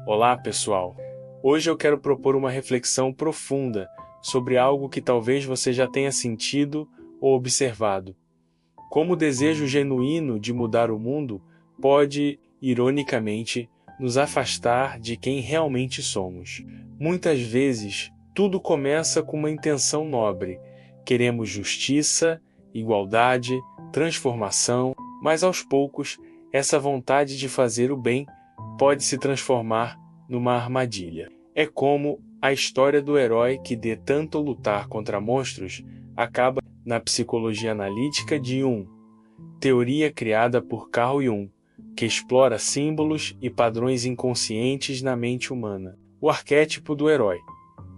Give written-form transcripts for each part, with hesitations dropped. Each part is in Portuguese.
Olá, pessoal! Hoje eu quero propor uma reflexão profunda sobre algo que talvez você já tenha sentido ou observado. Como o desejo genuíno de mudar o mundo pode, ironicamente, nos afastar de quem realmente somos. Muitas vezes, tudo começa com uma intenção nobre. Queremos justiça, igualdade, transformação, mas aos poucos, essa vontade de fazer o bem pode se transformar numa armadilha. É como a história do herói que, de tanto lutar contra monstros, acaba na psicologia analítica de Jung, teoria criada por Carl Jung, que explora símbolos e padrões inconscientes na mente humana. O arquétipo do herói,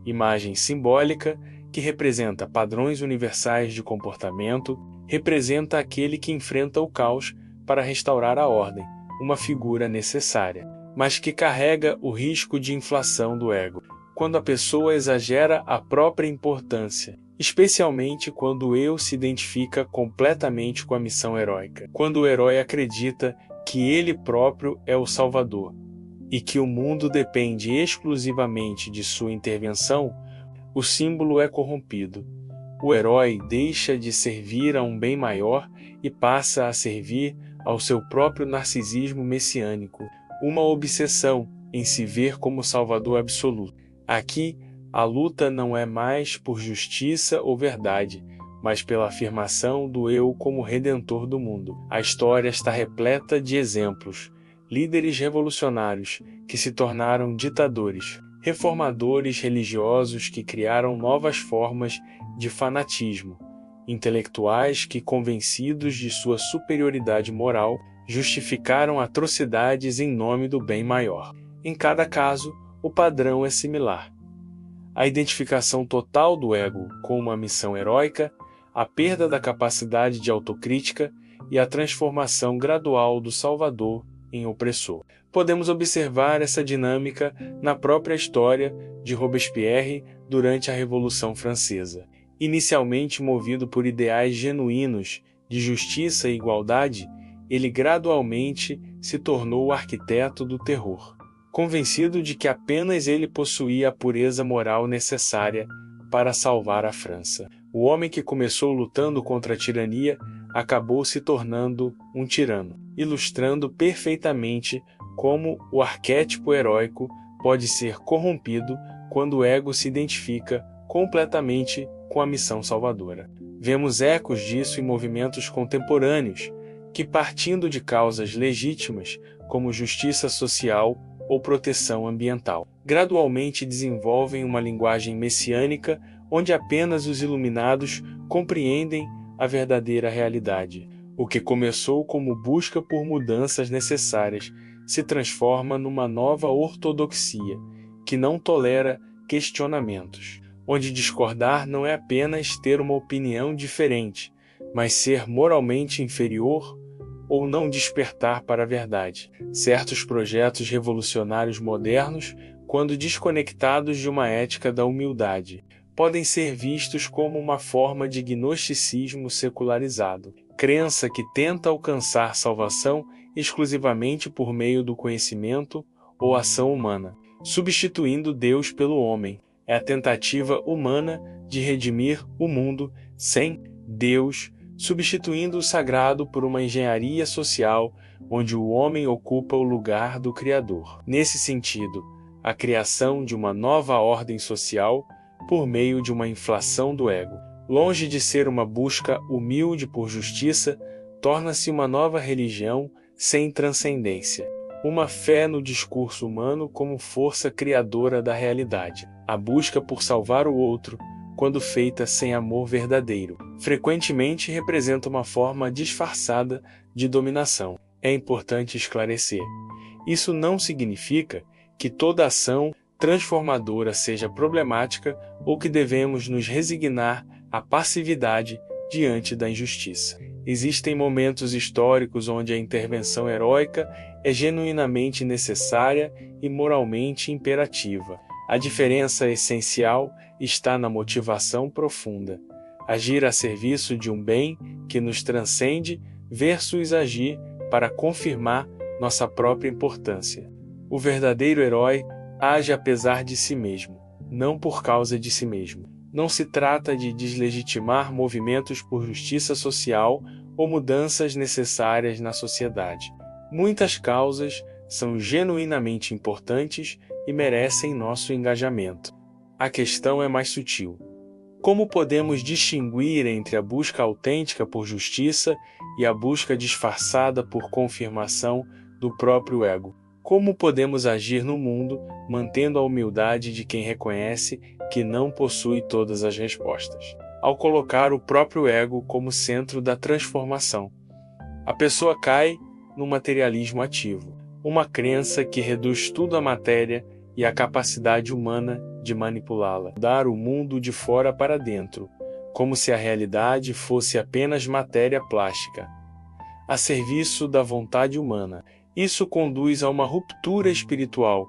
imagem simbólica que representa padrões universais de comportamento, representa aquele que enfrenta o caos para restaurar a ordem, uma figura necessária, mas que carrega o risco de inflação do ego, quando a pessoa exagera a própria importância, especialmente quando o eu se identifica completamente com a missão heróica, quando o herói acredita que ele próprio é o salvador e que o mundo depende exclusivamente de sua intervenção, o símbolo é corrompido. O herói deixa de servir a um bem maior e passa a servir ao seu próprio narcisismo messiânico, uma obsessão em se ver como salvador absoluto. Aqui, a luta não é mais por justiça ou verdade, mas pela afirmação do eu como redentor do mundo. A história está repleta de exemplos, líderes revolucionários que se tornaram ditadores, reformadores religiosos que criaram novas formas de fanatismo, intelectuais que, convencidos de sua superioridade moral, justificaram atrocidades em nome do bem maior. Em cada caso, o padrão é similar. A identificação total do ego com uma missão heróica, a perda da capacidade de autocrítica e a transformação gradual do salvador em opressor. Podemos observar essa dinâmica na própria história de Robespierre durante a Revolução Francesa. Inicialmente movido por ideais genuínos de justiça e igualdade, ele gradualmente se tornou o arquiteto do terror, convencido de que apenas ele possuía a pureza moral necessária para salvar a França. O homem que começou lutando contra a tirania acabou se tornando um tirano, ilustrando perfeitamente como o arquétipo heróico pode ser corrompido quando o ego se identifica completamente com a missão salvadora. Vemos ecos disso em movimentos contemporâneos, que, partindo de causas legítimas como justiça social ou proteção ambiental, gradualmente desenvolvem uma linguagem messiânica onde apenas os iluminados compreendem a verdadeira realidade. O que começou como busca por mudanças necessárias se transforma numa nova ortodoxia, que não tolera questionamentos, onde discordar não é apenas ter uma opinião diferente, mas ser moralmente inferior ou não despertar para a verdade. Certos projetos revolucionários modernos, quando desconectados de uma ética da humildade, podem ser vistos como uma forma de gnosticismo secularizado, crença que tenta alcançar salvação exclusivamente por meio do conhecimento ou ação humana, substituindo Deus pelo homem. É a tentativa humana de redimir o mundo sem Deus, substituindo o sagrado por uma engenharia social onde o homem ocupa o lugar do Criador. Nesse sentido, a criação de uma nova ordem social por meio de uma inflação do ego, longe de ser uma busca humilde por justiça, torna-se uma nova religião sem transcendência, uma fé no discurso humano como força criadora da realidade. A busca por salvar o outro, quando feita sem amor verdadeiro, frequentemente representa uma forma disfarçada de dominação. É importante esclarecer. Isso não significa que toda ação transformadora seja problemática ou que devemos nos resignar à passividade diante da injustiça. Existem momentos históricos onde a intervenção heróica é genuinamente necessária e moralmente imperativa. A diferença essencial está na motivação profunda. Agir a serviço de um bem que nos transcende versus agir para confirmar nossa própria importância. O verdadeiro herói age apesar de si mesmo, não por causa de si mesmo. Não se trata de deslegitimar movimentos por justiça social ou mudanças necessárias na sociedade. Muitas causas são genuinamente importantes e merecem nosso engajamento. A questão é mais sutil. Como podemos distinguir entre a busca autêntica por justiça e a busca disfarçada por confirmação do próprio ego? Como podemos agir no mundo mantendo a humildade de quem reconhece que não possui todas as respostas? Ao colocar o próprio ego como centro da transformação, a pessoa cai no materialismo ativo, uma crença que reduz tudo à matéria e à capacidade humana de manipulá-la, dar o mundo de fora para dentro, como se a realidade fosse apenas matéria plástica, a serviço da vontade humana. Isso conduz a uma ruptura espiritual,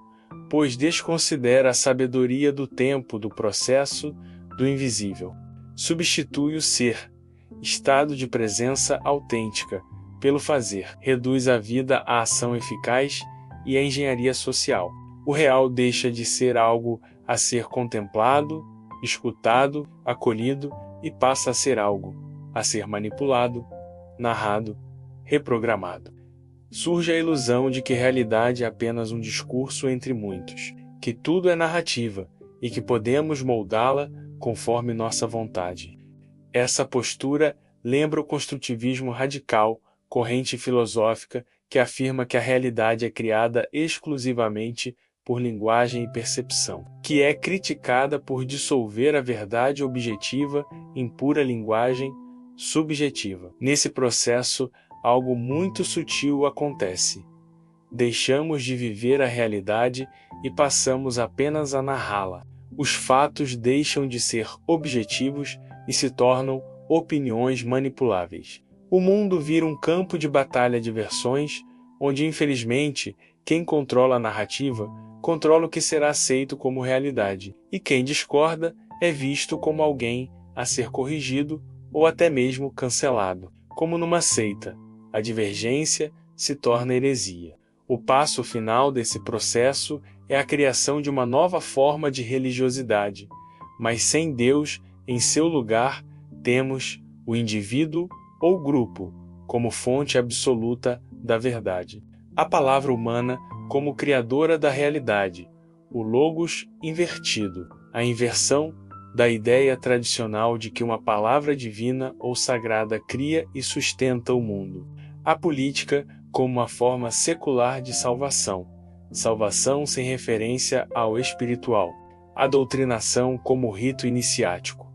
pois desconsidera a sabedoria do tempo, do processo, do invisível. Substitui o ser, estado de presença autêntica, pelo fazer. Reduz a vida à ação eficaz e à engenharia social. O real deixa de ser algo a ser contemplado, escutado, acolhido e passa a ser algo a ser manipulado, narrado, reprogramado. Surge a ilusão de que realidade é apenas um discurso entre muitos, que tudo é narrativa e que podemos moldá-la conforme nossa vontade. Essa postura lembra o construtivismo radical, corrente filosófica que afirma que a realidade é criada exclusivamente por linguagem e percepção, que é criticada por dissolver a verdade objetiva em pura linguagem subjetiva. Nesse processo, algo muito sutil acontece. Deixamos de viver a realidade e passamos apenas a narrá-la. Os fatos deixam de ser objetivos e se tornam opiniões manipuláveis. O mundo vira um campo de batalha de versões, onde, infelizmente, quem controla a narrativa controla o que será aceito como realidade, e quem discorda é visto como alguém a ser corrigido ou até mesmo cancelado. Como numa seita, a divergência se torna heresia. O passo final desse processo é a criação de uma nova forma de religiosidade, mas sem Deus em seu lugar temos o indivíduo ou grupo como fonte absoluta da verdade. A palavra humana como criadora da realidade, o logos invertido, a inversão da ideia tradicional de que uma palavra divina ou sagrada cria e sustenta o mundo. A política como uma forma secular de salvação, salvação sem referência ao espiritual. A doutrinação como rito iniciático,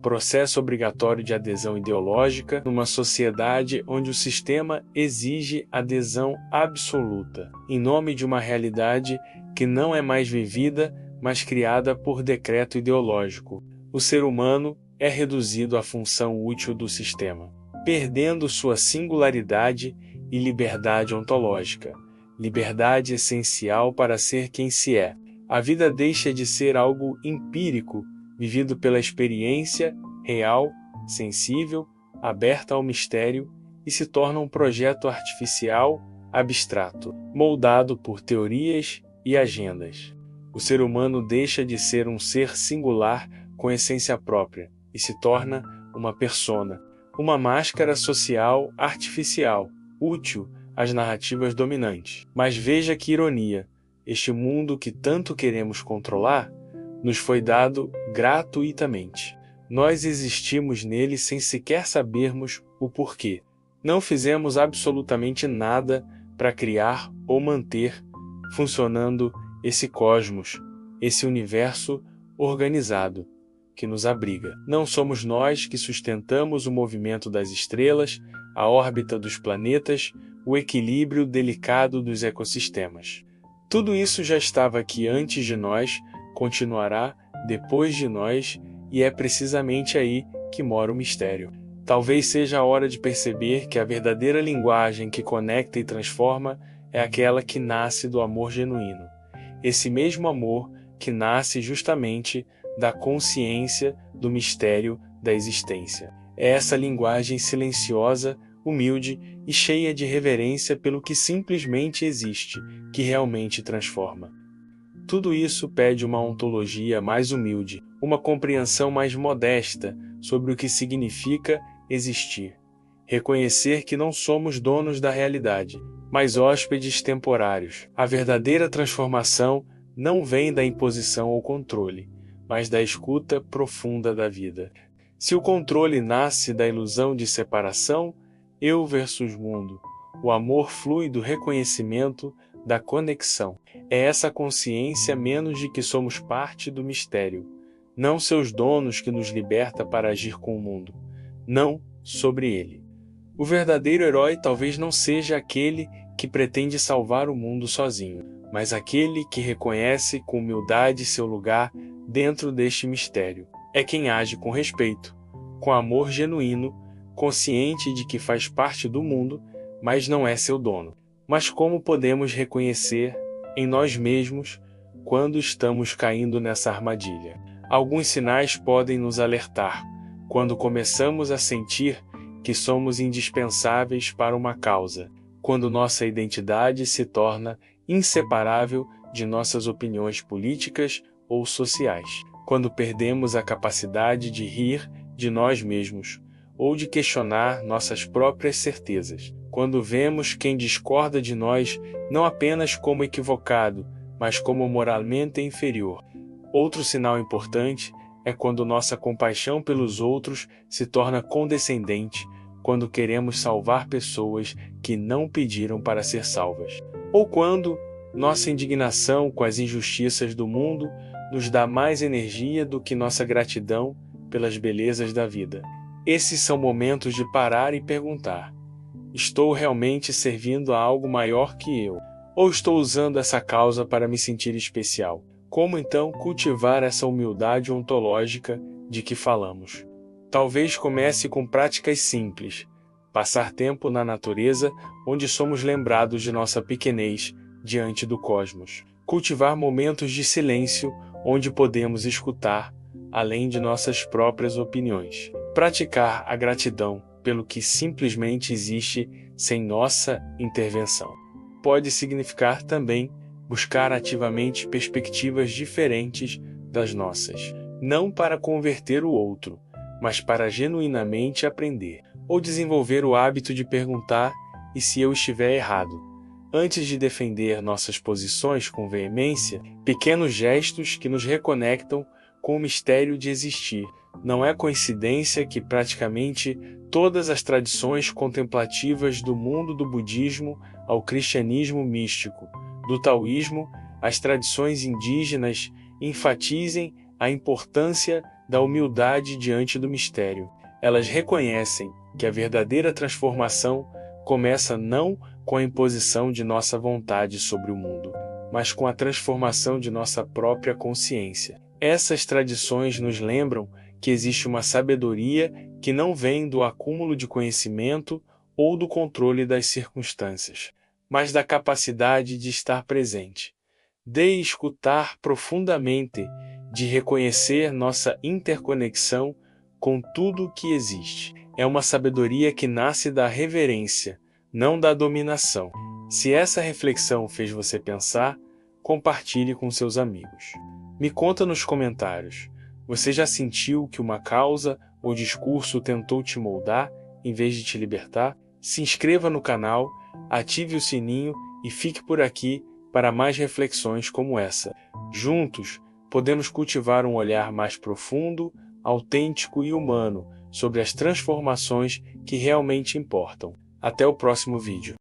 processo obrigatório de adesão ideológica numa sociedade onde o sistema exige adesão absoluta, em nome de uma realidade que não é mais vivida, mas criada por decreto ideológico. O ser humano é reduzido à função útil do sistema, perdendo sua singularidade e liberdade ontológica, liberdade essencial para ser quem se é. A vida deixa de ser algo empírico, vivido pela experiência real, sensível, aberta ao mistério, e se torna um projeto artificial, abstrato, moldado por teorias e agendas. O ser humano deixa de ser um ser singular com essência própria e se torna uma persona, uma máscara social artificial, útil às narrativas dominantes. Mas veja que ironia, este mundo que tanto queremos controlar nos foi dado gratuitamente. Nós existimos nele sem sequer sabermos o porquê. Não fizemos absolutamente nada para criar ou manter funcionando esse cosmos, esse universo organizado que nos abriga. Não somos nós que sustentamos o movimento das estrelas, a órbita dos planetas, o equilíbrio delicado dos ecossistemas. Tudo isso já estava aqui antes de nós, continuará depois de nós, e é precisamente aí que mora o mistério. Talvez seja a hora de perceber que a verdadeira linguagem que conecta e transforma é aquela que nasce do amor genuíno. Esse mesmo amor que nasce justamente da consciência do mistério da existência. É essa linguagem silenciosa humilde e cheia de reverência pelo que simplesmente existe, que realmente transforma. Tudo isso pede uma ontologia mais humilde, uma compreensão mais modesta sobre o que significa existir. Reconhecer que não somos donos da realidade, mas hóspedes temporários. A verdadeira transformação não vem da imposição ou controle, mas da escuta profunda da vida. Se o controle nasce da ilusão de separação, eu versus mundo, o amor flui do reconhecimento da conexão. É essa consciência menos de que somos parte do mistério, não seus donos, que nos liberta para agir com o mundo, não sobre ele. O verdadeiro herói talvez não seja aquele que pretende salvar o mundo sozinho, mas aquele que reconhece com humildade seu lugar dentro deste mistério. É quem age com respeito, com amor genuíno, consciente de que faz parte do mundo, mas não é seu dono. Mas como podemos reconhecer em nós mesmos quando estamos caindo nessa armadilha? Alguns sinais podem nos alertar quando começamos a sentir que somos indispensáveis para uma causa, quando nossa identidade se torna inseparável de nossas opiniões políticas ou sociais, quando perdemos a capacidade de rir de nós mesmos ou de questionar nossas próprias certezas, quando vemos quem discorda de nós não apenas como equivocado, mas como moralmente inferior. Outro sinal importante é quando nossa compaixão pelos outros se torna condescendente, quando queremos salvar pessoas que não pediram para ser salvas, ou quando nossa indignação com as injustiças do mundo nos dá mais energia do que nossa gratidão pelas belezas da vida. Esses são momentos de parar e perguntar: estou realmente servindo a algo maior que eu? Ou estou usando essa causa para me sentir especial? Como então cultivar essa humildade ontológica de que falamos? Talvez comece com práticas simples. Passar tempo na natureza, onde somos lembrados de nossa pequenez diante do cosmos. Cultivar momentos de silêncio, onde podemos escutar, além de nossas próprias opiniões. Praticar a gratidão pelo que simplesmente existe sem nossa intervenção. Pode significar também buscar ativamente perspectivas diferentes das nossas, não para converter o outro, mas para genuinamente aprender, ou desenvolver o hábito de perguntar: e se eu estiver errado? Antes de defender nossas posições com veemência, pequenos gestos que nos reconectam com o mistério de existir. Não é coincidência que praticamente todas as tradições contemplativas do mundo do budismo ao cristianismo místico, do taoísmo às tradições indígenas, enfatizem a importância da humildade diante do mistério. Elas reconhecem que a verdadeira transformação começa não com a imposição de nossa vontade sobre o mundo, mas com a transformação de nossa própria consciência. Essas tradições nos lembram que existe uma sabedoria que não vem do acúmulo de conhecimento ou do controle das circunstâncias, mas da capacidade de estar presente, de escutar profundamente, de reconhecer nossa interconexão com tudo o que existe. É uma sabedoria que nasce da reverência, não da dominação. Se essa reflexão fez você pensar, compartilhe com seus amigos. Me conta nos comentários. Você já sentiu que uma causa ou discurso tentou te moldar em vez de te libertar? Se inscreva no canal, ative o sininho e fique por aqui para mais reflexões como essa. Juntos, podemos cultivar um olhar mais profundo, autêntico e humano sobre as transformações que realmente importam. Até o próximo vídeo.